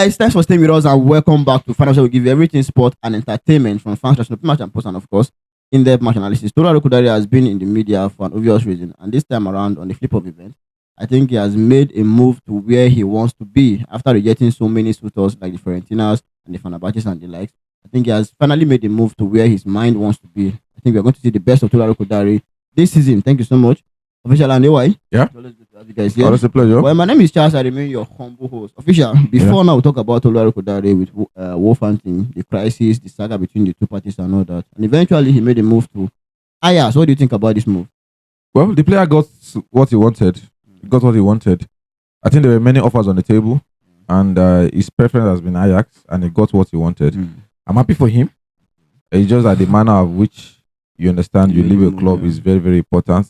guys, thanks for staying with us and welcome back to Financial. We give you everything sport and entertainment from fans, match and post, and of course, in-depth match analysis. Tolu Arokodare has been in the media for an obvious reason, and this time around on the flip of event, I think he has made a move to where he wants to be after rejecting so many suitors like the Fiorentinas and the Fenerbahces and the likes. I think he has finally made a move to where his mind wants to be. I think we are going to see the best of Tolu Arokodare this season. Thank you so much. Official and AY. Yeah. It's always good to have you guys here. Always a pleasure. Well, my name is Charles. I remain your humble host. Official, before now we talk about Tolu Arokodare with Wolverhampton, the crisis, the saga between the two parties and all that. And eventually he made a move to Ajax. What do you think about this move? Well, the player got what he wanted. He got what he wanted. I think there were many offers on the table, and his preference has been Ajax, and he got what he wanted. I'm happy for him. It's just that the manner of which you understand you leave a club is very, very important.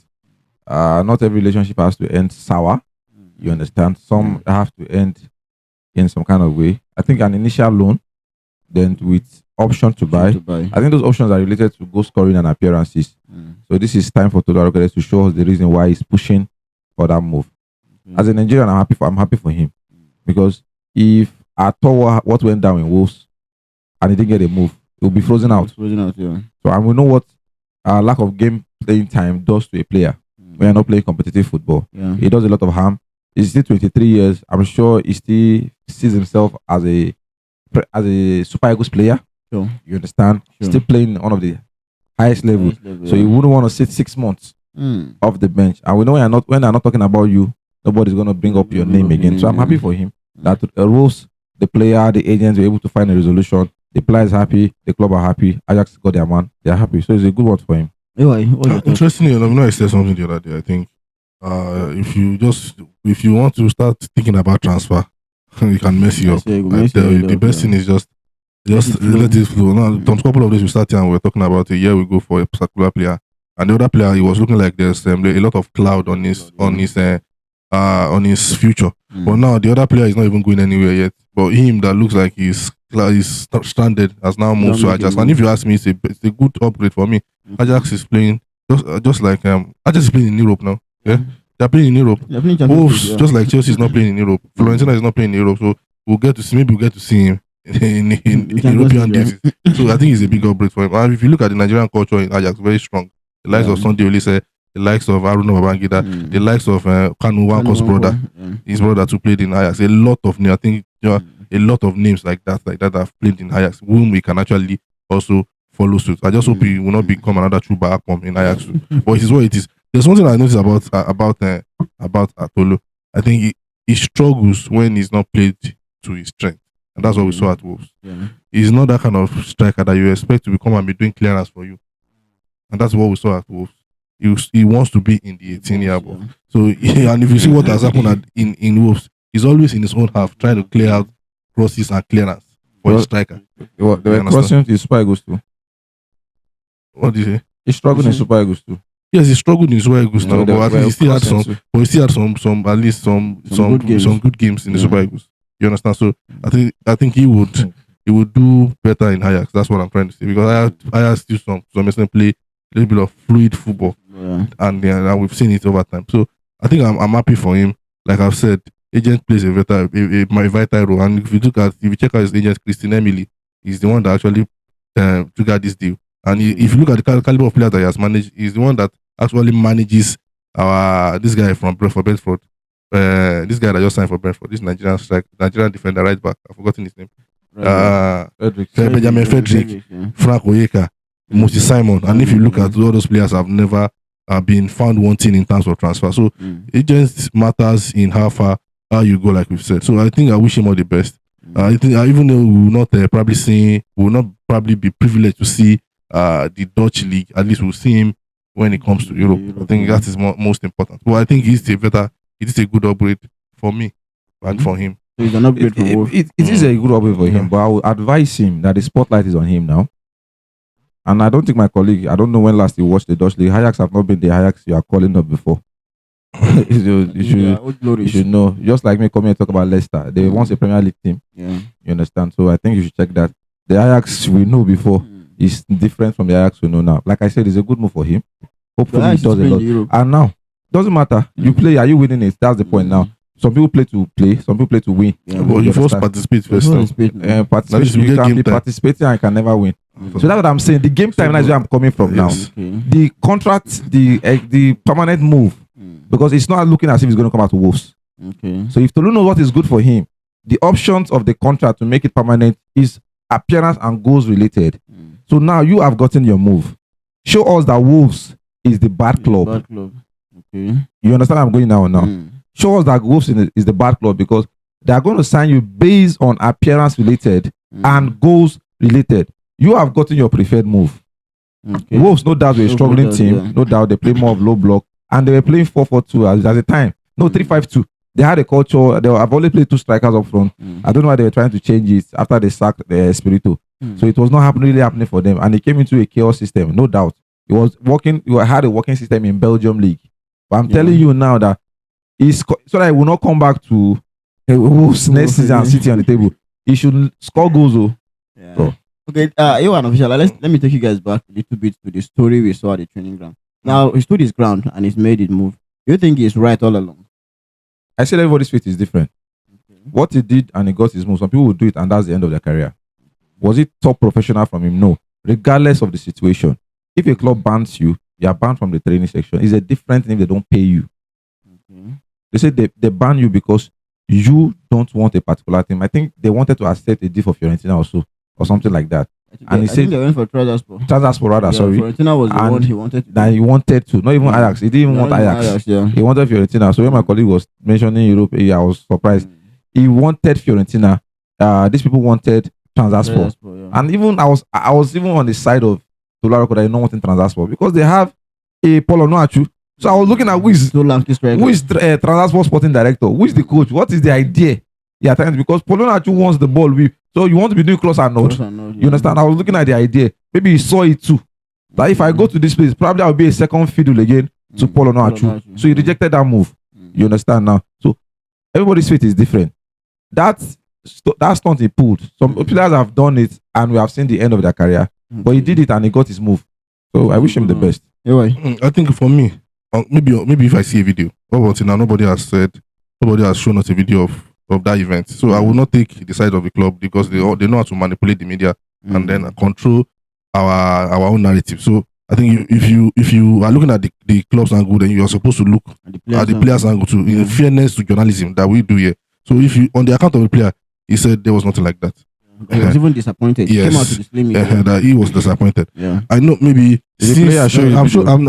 Not every relationship has to end sour. You understand? Some have to end in some kind of way. I think an initial loan, then with option to buy. I think those options are related to goal scoring and appearances. So this is time for Tolu Arokodare to show us the reason why he's pushing for that move. As a Nigerian, I'm happy for him, because if at all what went down in Wolves and he didn't get a move, it will be frozen out. So and we know what lack of game playing time does to a player. When you're not playing competitive football, it does a lot of harm. He's still 23 years. I'm sure he still sees himself as a Super Eagles player. Sure. You understand? Sure. Still playing one of the highest levels. So you wouldn't want to sit 6 months off the bench. And we know when they're not talking about you, nobody's going to bring up your name again. So I'm happy for him that Rose, the player, the agents were able to find a resolution. The player is happy. The club are happy. Ajax got their man. They're happy. So it's a good one for him. Interestingly enough, I said something the other day. I think if you want to start thinking about transfer, you can mess you up. The best thing is just let it flow. Now, some couple of days we started and we were talking about a year we go for a particular player, and the other player, he was looking like there's a lot of cloud on his future. But now the other player is not even going anywhere yet. But him that looks like he's stranded has now moved to Ajax. And if you ask me, it's a good upgrade for me. Ajax is playing just like Ajax is playing in Europe now. Yeah, they're playing in Europe. Wolves, just like Chelsea is not playing in Europe. Fiorentina is not playing in Europe. So we'll get to see him in European days. So I think it's a big upgrade for him. And if you look at the Nigerian culture in Ajax, very strong. The likes of Sunday Olise, the likes of Aruna Babangida, the likes of Kanu Wanko's brother, his brother too played in Ajax. A lot of names, I think, a lot of names like that have played in Ajax, whom we can actually also follow suit. I just hope he will not become another true backup in Ajax. But it is what it is. There's one thing I noticed about Tolu. I think he struggles when he's not played to his strength, and that's what we saw at Wolves. He's not that kind of striker that you expect to come and be doing clearance for you, and that's what we saw at Wolves. He wants to be in the 18-year ball. So and if you see what has happened in Wolves, he's always in his own half trying to clear out crosses and clearance for his striker. They were crossing to Super Eagles too. What do you say? He struggled in Super Eagles too. Yes, he struggled in Super Eagles now, but I think he still had some. But he still had some at least some good games in the Super Eagles. You understand? So I think he would do better in Ajax. That's what I'm trying to say, because Ajax still some extent play a little bit of fluid football, and we've seen it over time. So I think I'm happy for him. Like I've said, agent plays a vital role, and if you check out his agent, Christine Emily, is the one that actually triggered this deal. And if you look at the caliber of players that he has managed, he's the one that actually manages this guy from Brentford. This guy that just signed for Brentford, this Nigerian defender, right back. I've forgotten his name. Benjamin Frederick, Frank Oyeka, Moses Simon. And if you look at all those players, have never been found wanting in terms of transfer. So it just matters in how far you go, like we've said. So I think I wish him all the best. I think even though we will not probably be privileged to see the Dutch league, at least we'll see him when it comes to Europe. I think that is most important. Well, I think it is a good upgrade for me and for him. So it's an upgrade for Wolves. It is a good upgrade for him, but I would advise him that the spotlight is on him now. And I don't think my colleague, I don't know when last he watched the Dutch league. Ajax have not been the Ajax you are calling up before. you should know. Just like me coming and talk about Leicester, they once a Premier League team. You understand? So I think you should check that. The Ajax we know before is different from the Ajax we know now. Like I said, it's a good move for him. Hopefully he does a lot. And now, doesn't matter. You play, are you winning it? That's the point now. some people play to play, some people play to win. Yeah, But you first participate first. Participation, you can be participating and can never win. So that's what I'm saying. The game time is where I'm coming from now. Okay. The contract, the permanent move, because it's not looking as if he's going to come out to Wolves. Okay. So if Tolu knows what is good for him, the options of the contract to make it permanent is appearance and goals related. So now you have gotten your move. Show us that Wolves is the bad club. Bad club. Okay. You understand where I'm going now? Show us that Wolves is the bad club because they are going to sign you based on appearance related and goals related. You have gotten your preferred move. Okay. Wolves, no doubt, were a struggling team. No doubt, they play more of low block. And they were playing 4-4-2 at the time. No, 3-5-2. They had a culture. I've only played 2 strikers up front. I don't know why they were trying to change it after they sacked the Espirito. So it was not really happening for them. And it came into a chaos system, no doubt. It was working. You had a working system in Belgium League. But I'm telling you now that so that I will not come back to Wolves next season and sitting on the table. He should score goals. So. Okay, you are an official. Let me take you guys back a little bit to the story we saw at the training ground. Now, he stood his ground and he's made his move. Do you think he's right all along? I said everybody's faith is different. Okay. What he did and he got his move, some people will do it and that's the end of their career. Was it top professional from him? No. Regardless of the situation. If a club bans you, you are banned from the training section. It's a different thing if they don't pay you. Okay. They say they ban you because you don't want a particular team. I think they wanted to accept a deal for Fiorentina also. Or something like that. And he said they went for Transaspor. Transaspor rather, sorry. Fiorentina was the one he wanted to. That he wanted to. Not even Ajax. He didn't even want Ajax. He wanted Fiorentina. So when my colleague was mentioning Europe, I was surprised. He wanted Fiorentina. These people wanted Transaspor. And even I was even on the side of Tolu Arokodare not wanting Transaspor because they have a Paulo Noachu. So I was looking at who is Transaspor sporting director, who is the coach, what is the idea? Yeah, because Paulo Noachu wants the ball with. So you want to be doing cross and node. You understand? I was looking at the idea. Maybe he saw it too. That if I go to this place, probably I'll be a second fiddle again to Paulo Noachu. So he rejected that move. You understand now? So everybody's faith is different. That stunt he pulled. Some players have done it and we have seen the end of their career. But he did it and he got his move. So I wish him the best. I think for me, maybe if I see a video, nobody has shown us a video of that event. So I will not take the side of the club because they know how to manipulate the media and then control our own narrative. So I think if you are looking at the club's angle, then you are supposed to look at the players' angle too, in fairness to journalism that we do here. So if you on the account of the player, he said there was nothing like that. He was even disappointed. Yes. He came out to display media. That he was disappointed. Yeah. I know maybe I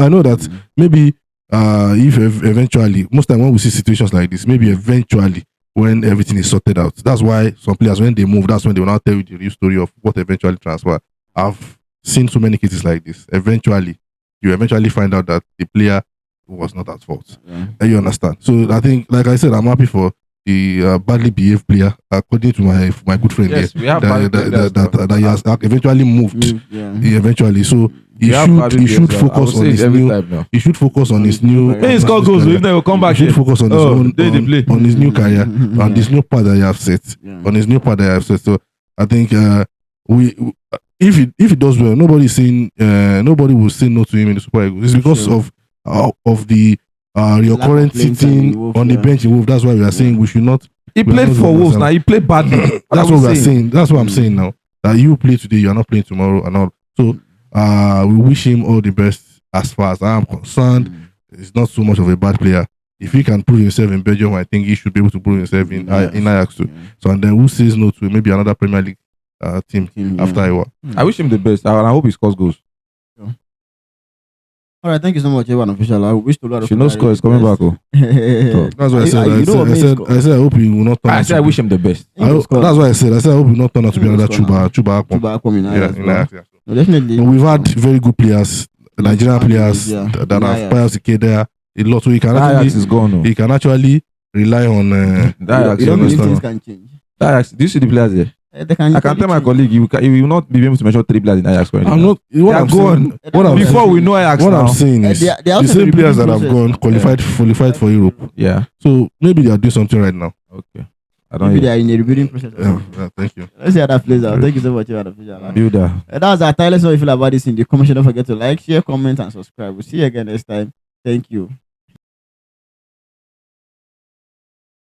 know that maybe if eventually most time when we see situations like this, maybe eventually when everything is sorted out. That's why some players, when they move, that's when they will now tell you the real story of what eventually transferred. I've seen so many cases like this. You eventually find out that the player was not at fault. And you understand? So I think, like I said, I'm happy for the badly behaved player, according to my good friend here, that he has eventually moved. Eventually, so he should focus on his new. He should focus on his new. He score goals, if they will come back. He should focus on his own on his new career and this new path that he have set. On his new path that he have set. So I think if he does well, nobody will say no to him in the Super Eagles. It's because of the recurrent sitting on the bench in Wolves. That's why we are saying we should not. He played for Wolves now. He played badly. That's what we are saying. That's what I'm saying now. That you play today, you are not playing tomorrow, and all. So we wish him all the best. As far as I am concerned, he's not so much of a bad player. If he can prove himself in Belgium, I think he should be able to prove himself in Ajax too. So and then who says no to maybe another Premier League team after a while? I wish him the best, and I hope he scores goals. All right, thank you so much, everyone official. I wish Tolu Arokodare. No score is coming back. So, that's why I said. I said I hope he will not turn. I said I wish him the best. That's why I said I hope he will not turn out to be another Chuba Akpom in Ajax. No, definitely. We've had very good players, Nigerian players that have players there a lot. So he can actually, he can actually rely on Ajax. You don't believe things can change. Ajax, do you see the players there? I can tell my colleague you will not be able to mention 3 players in Ajax. I'm not. Before we know Ajax, what I'm saying is the same players that have gone qualified for Europe. Yeah. So maybe they are doing something right now. Okay. Maybe they are in a rebuilding process. Thank you. Let's see how that plays out. Thank you so much, official. Builder. That was our time. Let's know how you feel about this in the comment. Don't forget to like, share, comment, and subscribe. We'll see you again next time. Thank you.